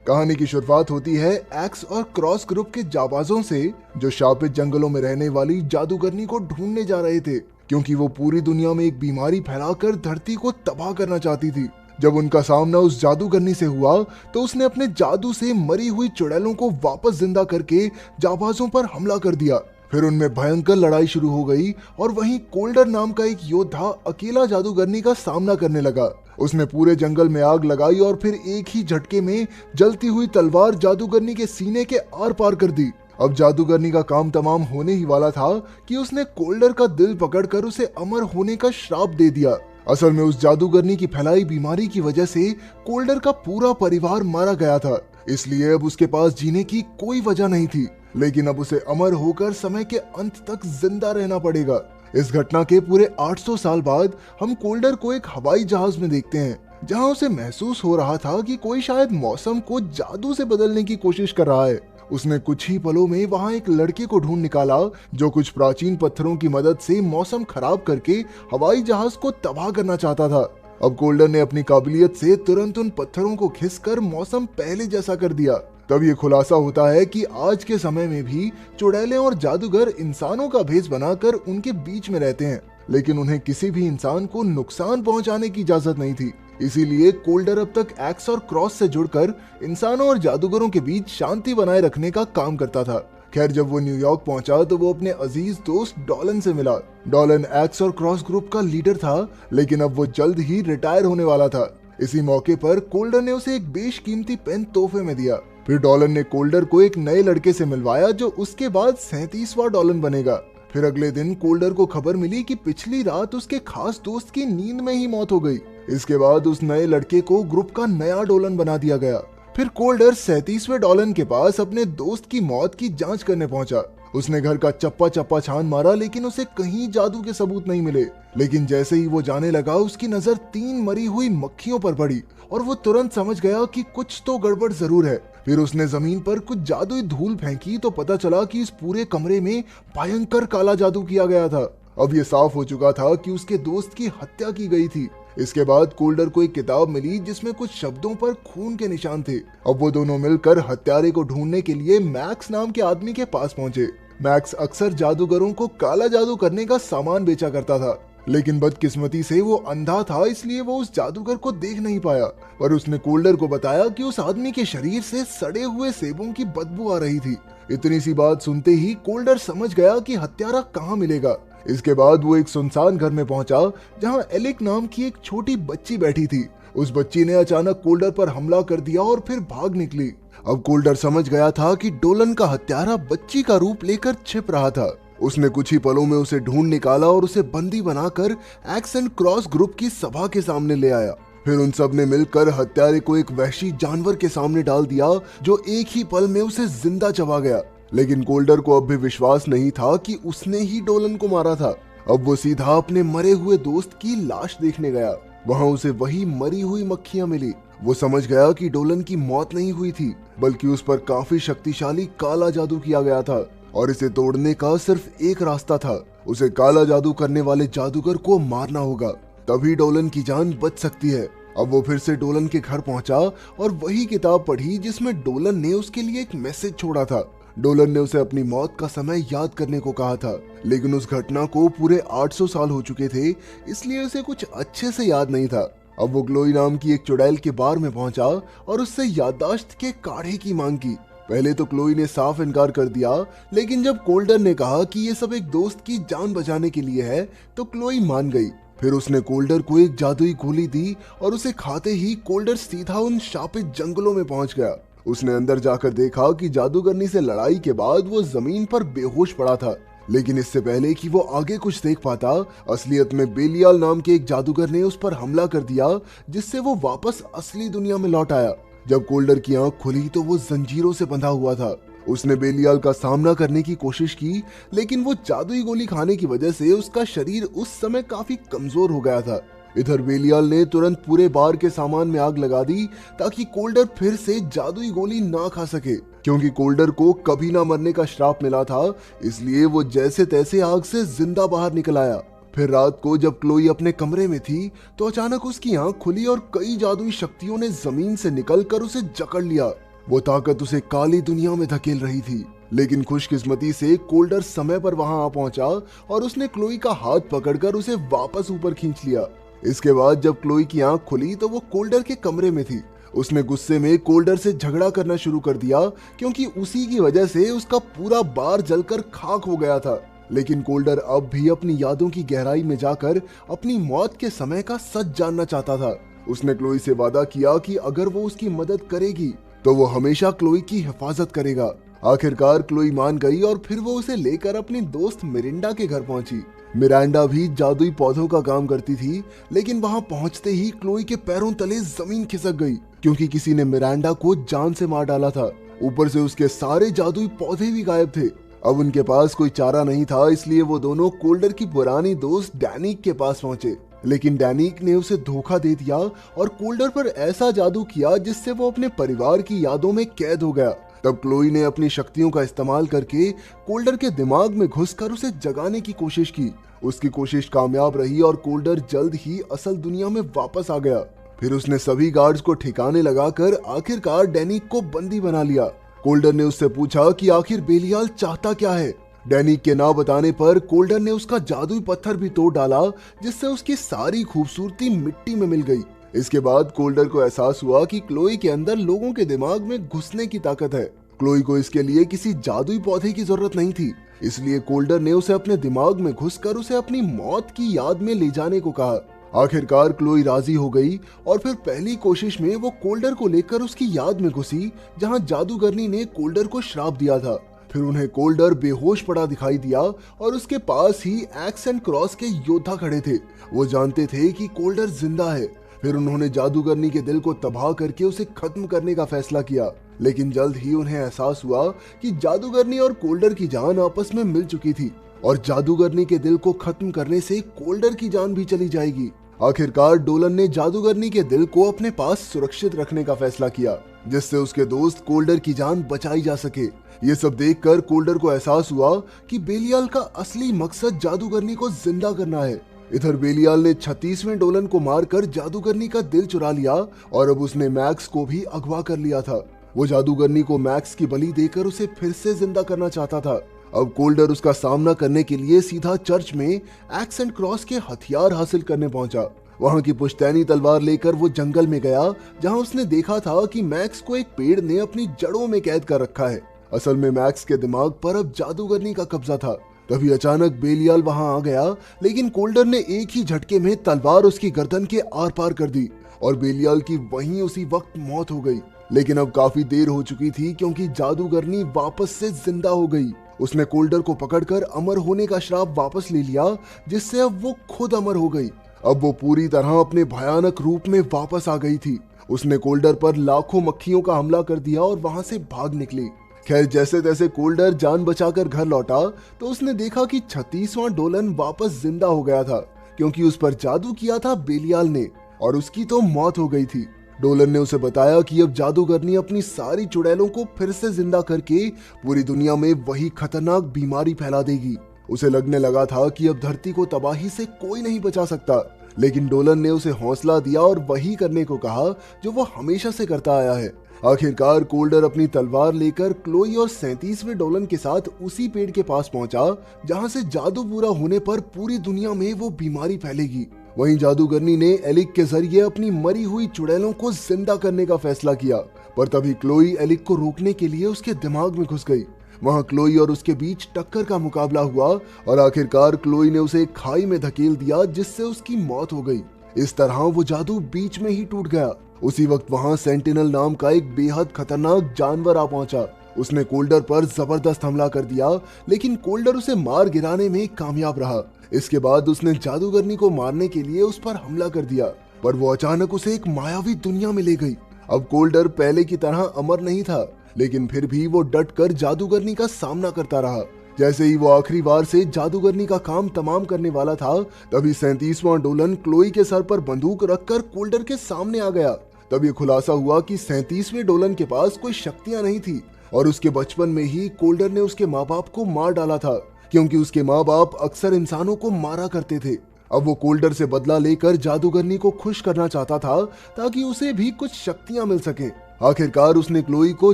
कहानी की शुरुआत होती है एक्स और क्रॉस ग्रुप के जाबाजों से, जो शापित जंगलों में रहने वाली जादूगरनी को ढूंढने जा रहे थे, क्योंकि वो पूरी दुनिया में एक बीमारी फैलाकर धरती को तबाह करना चाहती थी। जब उनका सामना उस जादूगरनी से हुआ तो उसने अपने जादू से मरी हुई चुड़ैलों को वापस जिंदा करके जाबाजों पर हमला कर दिया। फिर उनमें भयंकर लड़ाई शुरू हो गई और वहीं कोल्डर नाम का एक योद्धा अकेला जादूगरनी का सामना करने लगा। उसने पूरे जंगल में आग लगाई और फिर एक ही झटके में जलती हुई तलवार जादूगरनी के सीने के आर पार कर दी। अब जादूगरनी का काम तमाम होने ही वाला था कि उसने कोल्डर का दिल पकड़कर उसे अमर होने का श्राप दे दिया। असल में उस जादूगरनी की फैलाई बीमारी की वजह से कोल्डर का पूरा परिवार मारा गया था, इसलिए अब उसके पास जीने की कोई वजह नहीं थी। लेकिन अब उसे अमर होकर समय के अंत तक जिंदा रहना पड़ेगा। इस घटना के पूरे 800 साल बाद हम कोल्डर को एक हवाई जहाज में देखते हैं, जहां उसे महसूस हो रहा था कि कोई शायद मौसम को जादू से बदलने की कोशिश कर रहा है। उसने कुछ ही पलों में वहां एक लड़के को ढूंढ निकाला जो कुछ प्राचीन पत्थरों की मदद से मौसम खराब करके हवाई जहाज को तबाह करना चाहता था। अब कोल्डर ने अपनी काबिलियत से तुरंत उन पत्थरों को घिसकर मौसम पहले जैसा कर दिया। तब ये खुलासा होता है कि आज के समय में भी चुड़ैलें और जादूगर इंसानों का भेष बनाकर उनके बीच में रहते हैं, लेकिन उन्हें किसी भी इंसान को नुकसान पहुंचाने की इजाजत नहीं थी। इसीलिए कोल्डर अब तक एक्स और क्रॉस से जुड़कर इंसानों और जादूगरों के बीच शांति बनाए रखने का काम करता था। खैर, जब वो न्यूयॉर्क पहुंचा तो वो अपने अजीज दोस्त डॉलन से मिला। डॉलन एक्स और क्रॉस ग्रुप का लीडर था, लेकिन अब वो जल्द ही रिटायर होने वाला था। इसी मौके पर कोल्डर ने उसे एक बेशकीमती पेन तोहफे में दिया। फिर डॉलन ने कोल्डर को एक नए लड़के से मिलवाया जो उसके बाद 37वां डॉलन बनेगा। फिर अगले दिन कोल्डर को खबर मिली कि पिछली रात उसके खास दोस्त की नींद में ही मौत हो गई। इसके बाद उस नए लड़के को ग्रुप का नया डॉलन बना दिया गया। फिर कोल्डर 37वें डॉलन के पास अपने दोस्त की मौत की जांच करने पहुंचा। उसने घर का चप्पा चप्पा छान मारा, लेकिन उसे कहीं जादू के सबूत नहीं मिले। लेकिन जैसे ही वो जाने लगा, उसकी नजर 3 मरी हुई मक्खियों पर पड़ी और वो तुरंत समझ गया कि कुछ तो गड़बड़ जरूर है। फिर उसने जमीन पर कुछ जादुई धूल फेंकी तो पता चला कि इस पूरे कमरे में भयंकर काला जादू किया गया था। अब ये साफ हो चुका था कि उसके दोस्त की हत्या की गई थी। इसके बाद कोल्डर को एक किताब मिली जिसमें कुछ शब्दों पर खून के निशान थे। अब वो दोनों मिलकर हत्यारे को ढूंढने के लिए मैक्स नाम के आदमी के पास पहुंचे। मैक्स अक्सर जादूगरों को काला जादू करने का सामान बेचा करता था, लेकिन बदकिस्मती से वो अंधा था, इसलिए वो उस जादूगर को देख नहीं पाया। पर उसने कोल्डर को बताया कि उस आदमी के शरीर से सड़े हुए सेबों की बदबू आ रही थी। इतनी सी बात सुनते ही कोल्डर समझ गया कि हत्यारा कहाँ मिलेगा। इसके बाद वो एक सुनसान घर में पहुंचा जहां एलिक नाम की एक छोटी बच्ची बैठी थी। उस बच्ची ने अचानक कोल्डर पर हमला कर दिया और फिर भाग निकली। अब कोल्डर समझ गया था कि डोलन का हत्यारा बच्ची का रूप लेकर छिप रहा था। उसने कुछ ही पलों में उसे ढूंढ निकाला और उसे बंदी बनाकर एक्स एंड क्रॉस ग्रुप की सभा के सामने ले आया। फिर उन सब ने मिलकर हत्यारे को एक वहशी जानवर के सामने डाल दिया जो एक ही पल में उसे जिंदा चबा गया। लेकिन कोल्डर को अब भी विश्वास नहीं था कि उसने ही डोलन को मारा था। अब वो सीधा अपने मरे हुए दोस्त की लाश देखने गया। वहां उसे वही मरी हुई मक्खियां मिली। वो समझ गया कि डोलन की मौत नहीं हुई थी, बल्कि उस पर काफी शक्तिशाली काला जादू किया गया था और इसे तोड़ने का सिर्फ एक रास्ता था। उसे काला जादू करने वाले जादूगर को मारना होगा, तभी डोलन की जान बच सकती है। अब वो फिर से डोलन के घर पहुंचा और वही किताब पढ़ी जिसमें डोलन ने उसके लिए एक मैसेज छोड़ा था। डोलन ने उसे अपनी मौत का समय याद करने को कहा था, लेकिन उस घटना को पूरे 800 साल हो चुके थे, इसलिए उसे कुछ अच्छे से याद नहीं था। अब वो ग्लोई नाम की एक चुड़ैल के बार में पहुंचा और उससे याददाश्त के काढ़े की मांग की। पहले तो क्लोई ने साफ इनकार कर दिया, लेकिन जब कोल्डर ने कहा कि ये सब एक दोस्त की जान बचाने के लिए है, तो क्लोई मान गई। फिर उसने कोल्डर को एक जादुई गोली दी और उसे खाते ही कोल्डर सीधा उन शापित जंगलों में पहुंच गया। उसने अंदर जाकर देखा कि जादूगरनी से लड़ाई के बाद वो जमीन पर बेहोश पड़ा था, लेकिन इससे पहले कि वो आगे कुछ देख पाता, असलियत में बेलियाल नाम के एक जादूगर ने उस पर हमला कर दिया, जिससे वो वापस असली दुनिया में लौट आया। जब कोल्डर की आंख खुली तो वो जंजीरों से बंधा हुआ था। उसने बेलियाल का सामना करने की कोशिश की, लेकिन वो जादुई गोली खाने की वजह से उसका शरीर उस समय काफी कमजोर हो गया था। इधर बेलियाल ने तुरंत पूरे बार के सामान में आग लगा दी ताकि कोल्डर फिर से जादुई गोली ना खा सके। क्योंकि कोल्डर को कभी ना मरने का श्राप मिला था, इसलिए वो जैसे तैसे आग से जिंदा बाहर निकल आया। फिर रात को जब क्लोई अपने कमरे में थी तो अचानक उसकी आंख खुली और कई जादुई शक्तियों ने जमीन से निकलकर उसे जकड़ लिया। वो ताकत उसे काली दुनिया में धकेल रही थी। लेकिन खुशकिस्मती से कोल्डर समय पर वहां आ पहुंचा और उसने क्लोई का हाथ पकड़कर उसे वापस ऊपर खींच लिया। इसके बाद जब क्लोई की आंख खुली तो वो कोल्डर के कमरे में थी। उसने गुस्से में कोल्डर से झगड़ा करना शुरू कर दिया क्योंकि उसी की वजह से उसका पूरा बार जलकर खाक हो गया था। लेकिन कोल्डर अब भी अपनी यादों की गहराई में जाकर अपनी मौत के समय का सच जानना चाहता था। उसने क्लोई से वादा किया कि अगर वो उसकी मदद करेगी तो वो हमेशा क्लोई की हिफाजत करेगा। आखिरकार क्लोई मान गई और फिर वो उसे लेकर अपनी दोस्त मिरिंडा के घर पहुंची। मिरांडा भी जादुई पौधों का काम करती थी, लेकिन वहां पहुंचते ही क्लोई के पैरों तले जमीन खिसक गई क्योंकि किसी ने मिरांडा को जान से मार डाला था। ऊपर से उसके सारे जादुई पौधे भी गायब थे। अब उनके पास कोई चारा नहीं था, इसलिए वो दोनों कोल्डर की पुरानी दोस्त डैनिक के पास पहुंचे। लेकिन डैनिक ने उसे धोखा दे दिया और कोल्डर पर ऐसा जादू किया जिससे वो अपने परिवार की यादों में कैद हो गया। तब क्लोई ने अपनी शक्तियों का इस्तेमाल करके कोल्डर के दिमाग में घुसकर उसे जगाने की कोशिश की। उसकी कोशिश कामयाब रही और कोल्डर जल्द ही असल दुनिया में वापस आ गया। फिर उसने सभी गार्ड्स को ठिकाने लगाकर आखिरकार डैनिक को बंदी बना लिया। कोल्डर ने उससे पूछा कि आखिर बेलियाल चाहता क्या है। डैनिक के ना बताने पर कोल्डर ने उसका जादुई पत्थर भी तोड़ डाला, जिससे उसकी सारी खूबसूरती मिट्टी में मिल गई। इसके बाद कोल्डर को एहसास हुआ कि क्लोई के अंदर लोगों के दिमाग में घुसने की ताकत है। क्लोई को इसके लिए किसी जादुई पौधे की जरूरत नहीं थी, इसलिए कोल्डर ने उसे अपने दिमाग में घुसकर उसे अपनी मौत की याद में ले जाने को कहा। आखिरकार क्लोई राजी हो गई और फिर पहली कोशिश में वो कोल्डर को लेकर उसकी याद में घुसी, जहां जादूगरनी ने कोल्डर को श्राप दिया था। फिर उन्हें कोल्डर बेहोश पड़ा दिखाई दिया और उसके पास ही एक्स एंड क्रॉस के योद्धा खड़े थे। वो जानते थे कि कोल्डर जिंदा है। फिर उन्होंने जादूगरनी के दिल को तबाह करके उसे खत्म करने का फैसला किया। लेकिन जल्द ही उन्हें एहसास हुआ कि जादूगरनी और कोल्डर की जान आपस में मिल चुकी थी और जादूगरनी के दिल को खत्म करने से कोल्डर की जान भी चली जाएगी। आखिरकार डोलन ने जादूगरनी के दिल को अपने पास सुरक्षित रखने का फैसला किया, जिससे उसके दोस्त कोल्डर की जान बचाई जा सके। ये सब देखकर कोल्डर को एहसास हुआ कि बेलियाल का असली मकसद जादूगरनी को जिंदा करना है। इधर बेलियाल ने 36वें डोलन को मारकर जादूगरनी का दिल चुरा लिया और अब उसने मैक्स को भी अगवा कर लिया था। वो जादूगरनी को मैक्स की बलि देकर उसे फिर से जिंदा करना चाहता था। अब कोल्डर उसका सामना करने के लिए सीधा चर्च में एक्स एंड क्रॉस के हथियार हासिल करने पहुंचा। वहां की पुश्तैनी तलवार लेकर वो जंगल में गया, जहां उसने देखा था कि मैक्स को एक पेड़ ने अपनी जड़ों में कैद कर रखा है। असल में मैक्स के दिमाग पर अब जादूगरनी का कब्जा था। तभी अचानक बेलियाल वहां आ गया, लेकिन कोल्डर ने एक ही झटके में तलवार उसकी गर्दन के आर पार कर दी और बेलियाल की वहीं उसी वक्त मौत हो गई। लेकिन अब काफी देर हो चुकी थी क्योंकि जादूगरनी वापस से जिंदा हो गई। उसने कोल्डर को पकड़कर अमर होने का श्राप वापस ले लिया, जिससे अब वो खुद अमर हो गई। अब वो पूरी तरह अपने भयानक रूप में वापस आ गई थी। उसने कोल्डर पर लाखों मक्खियों का हमला कर दिया और वहां से भाग निकली। खैर, जैसे तैसे कोल्डर जान बचाकर घर लौटा तो उसने देखा कि 36वां डोलन वापस जिंदा हो गया था, क्योंकि उस पर जादू किया था बेलियाल ने और उसकी तो मौत हो गई थी। डोलन ने उसे बताया कि अब जादूगरनी अपनी सारी चुड़ैलों को फिर से जिंदा करके पूरी दुनिया में वही खतरनाक बीमारी फैला देगी। उसे लगने लगा था कि अब धरती को तबाही से कोई नहीं बचा सकता, लेकिन डोलन ने उसे हौसला दिया और वही करने को कहा जो वो हमेशा से करता आया है। आखिरकार कोल्डर अपनी तलवार लेकर क्लोई और 37वें डोलन के साथ उसी पेड़ के पास पहुंचा, जहां से जादू पूरा होने पर पूरी दुनिया में वो बीमारी फैलेगी। वहीं जादूगरनी ने एलिक के जरिए अपनी मरी हुई चुड़ैलों को जिंदा करने का फैसला किया, पर तभी क्लोई एलिक को रोकने के लिए उसके दिमाग में घुस गई। वहां क्लोई और उसके बीच टक्कर का मुकाबला हुआ और आखिरकार क्लोई ने उसे एक खाई में धकेल दिया, जिससे उसकी मौत हो गई। इस तरह वो जादू बीच में ही टूट गया। उसी वक्त वहां सेंटिनल नाम का एक बेहद खतरनाक जानवर आ पहुंचा। उसने कोल्डर पर जबरदस्त हमला कर दिया, लेकिन कोल्डर उसे मार गिराने में कामयाब रहा। इसके बाद उसने जादूगरनी को मारने के लिए उस पर हमला कर दिया, पर वो अचानक उसे एक मायावी दुनिया में ले गई। अब कोल्डर पहले की तरह अमर नहीं था, लेकिन फिर भी वो डट कर जादूगरनी का सामना करता रहा। जैसे ही वो आखिरी बार से जादूगरनी का काम तमाम करने वाला था, तभी 37वां डोलन क्लोई के सर पर बंदूक रखकर कोल्डर के सामने आ गया। तब ये खुलासा हुआ कि 37वें डोलन के पास कोई शक्तियां नहीं थी और उसके बचपन में ही कोल्डर ने उसके माँ बाप को मार डाला था, क्योंकि उसके माँ बाप अक्सर इंसानों को मारा करते थे। अब वो कोल्डर से बदला लेकर जादूगरनी को खुश करना चाहता था, ताकि उसे भी कुछ शक्तियां मिल सके। आखिरकार उसने क्लोई को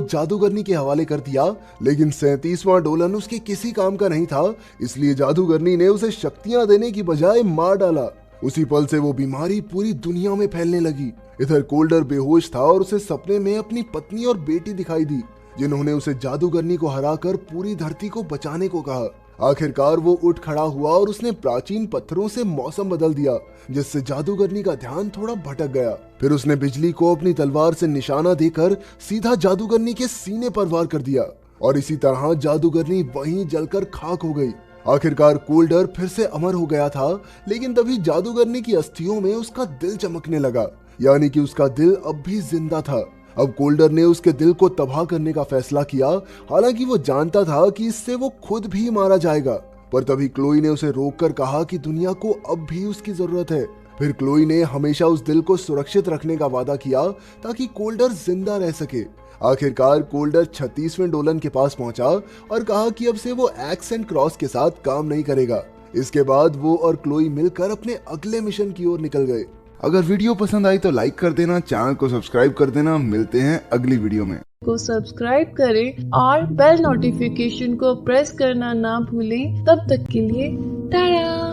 जादूगरनी के हवाले कर दिया, लेकिन 37वां डोलन उसके किसी काम का नहीं था, इसलिए जादूगरनी ने उसे शक्तियां देने की बजाय मार डाला। उसी पल से वो बीमारी पूरी दुनिया में फैलने लगी। इधर कोल्डर बेहोश था और उसे सपने में अपनी पत्नी और बेटी दिखाई दी, जिन्होंने उसे जादूगरनी को हराकर पूरी धरती को बचाने को कहा। आखिरकार वो उठ खड़ा हुआ और उसने प्राचीन पत्थरों से मौसम बदल दिया, जिससे जादूगरनी का ध्यान थोड़ा भटक गया। फिर उसने बिजली को अपनी तलवार से निशाना देकर सीधा जादूगरनी के सीने पर वार कर दिया और इसी तरह जादूगरनी वहीं जलकर खाक हो गई। आखिरकार कोल्डर फिर से अमर हो गया था, लेकिन तभी जादूगरनी की अस्थियों में उसका दिल चमकने लगा, यानी कि उसका दिल अब भी जिंदा था। अब कोल्डर ने उसके दिल को तबाह करने का फैसला किया, हालांकि वो जानता था कि इससे वो खुद भी मारा जाएगा। पर तभी क्लोई ने उसे रोककर कहा कि दुनिया को अब भी उसकी जरूरत है। फिर क्लोई ने हमेशा उस दिल को सुरक्षित रखने का वादा किया ताकि कोल्डर जिंदा रह सके। आखिरकार कोल्डर 36वें डोलन के पास पहुंचा और कहा कि अब से वो एक्स एंड क्रॉस के साथ काम नहीं करेगा। इसके बाद वो और क्लोई मिलकर अपने अगले मिशन की ओर निकल गए। अगर वीडियो पसंद आई तो लाइक कर देना, चैनल को सब्सक्राइब कर देना। मिलते हैं अगली वीडियो में। को सब्सक्राइब करें और बेल नोटिफिकेशन को प्रेस करना ना भूलें। तब तक के लिए टाटा।